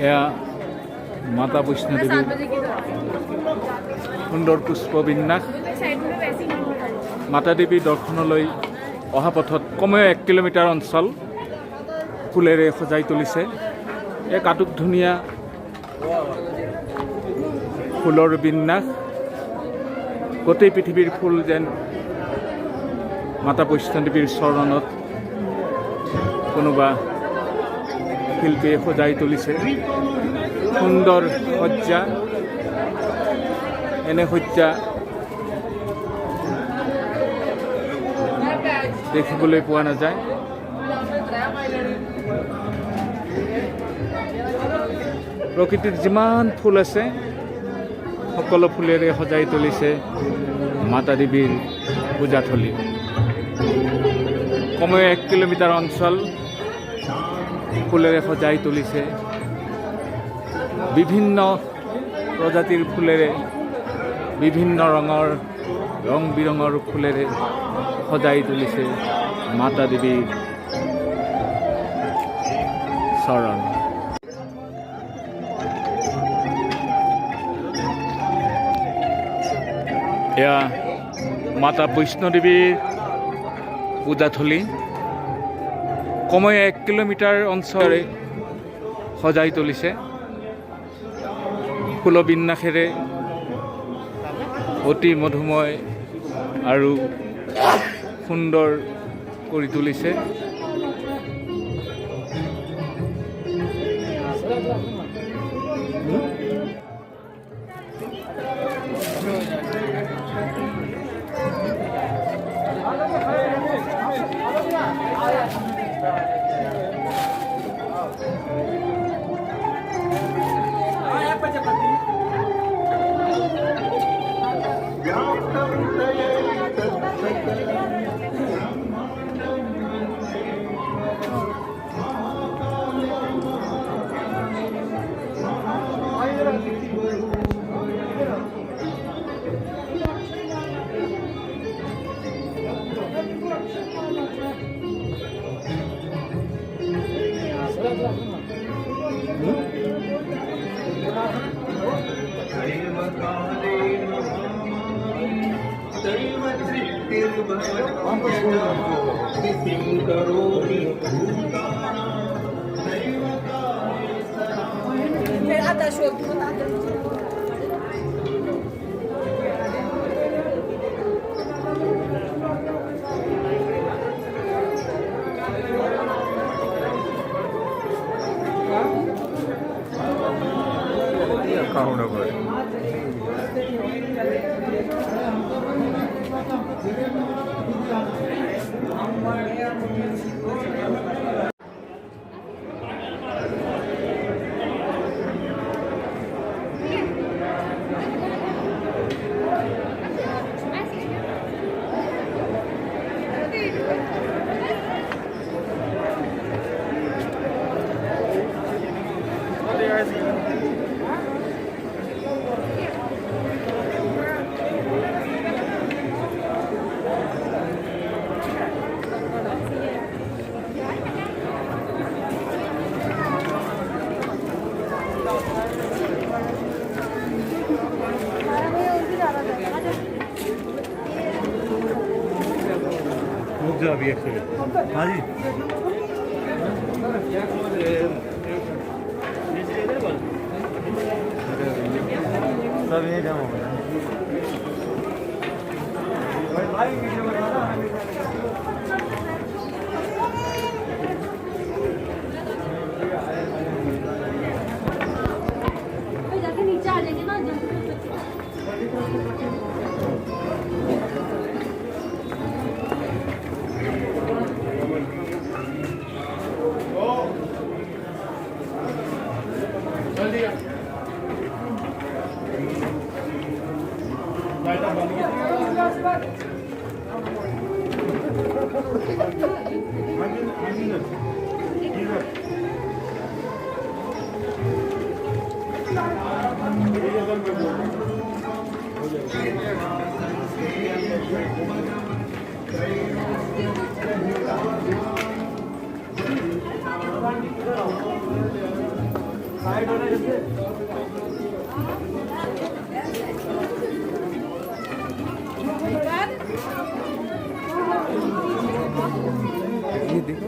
এয়া মাতা বৈষ্ণদেৱীৰ সুন্দৰ পুষ্পবিন্যাস। মাতা দেৱী দৰ্শনলৈ অহা পথত কমেও 1 কিলোমিটাৰ অঞ্চল ফুলেৰে সজাই তুলিছে। এক আটক ধুনীয়া ফুলৰ বিন্যাস। গোটেই পৃথিৱীৰ ফুল যেন মাতা বৈষ্ণদেৱীৰ চৰণত কোনোবা শিল্পীয়ে সজাই তুলিছে। সুন্দৰ সজ্জা, এনে সজ্জা দেখিবলৈ পোৱা নাযায়। প্ৰকৃতিৰ যিমান ফুল আছে সকলো ফুলেৰে সজাই তুলিছে মাতা দেৱীৰ পূজাথলী। কমেও 1 কিলোমিটাৰ অঞ্চল ফুলেৰে সজাই তুলিছে। বিভিন্ন প্ৰজাতিৰ ফুলেৰে, বিভিন্ন ৰঙৰ ৰং বিৰঙৰ ফুলেৰে সজাই তুলিছে মাতা দেৱীৰ চৰণ। এয়া মাতা বৈষ্ণদেৱীৰ পূজাথলী। কমেও 1 কিলোমিটাৰ অঞ্চলেৰে সজাই তুলিছে। ফুলবিন্যাসেৰে অতি মধুময় আৰু সুন্দৰ কৰি তুলিছে। अभी हाँ जी सब ये जाम हो गया। नीचे आ जाएंगे ना। ये देखो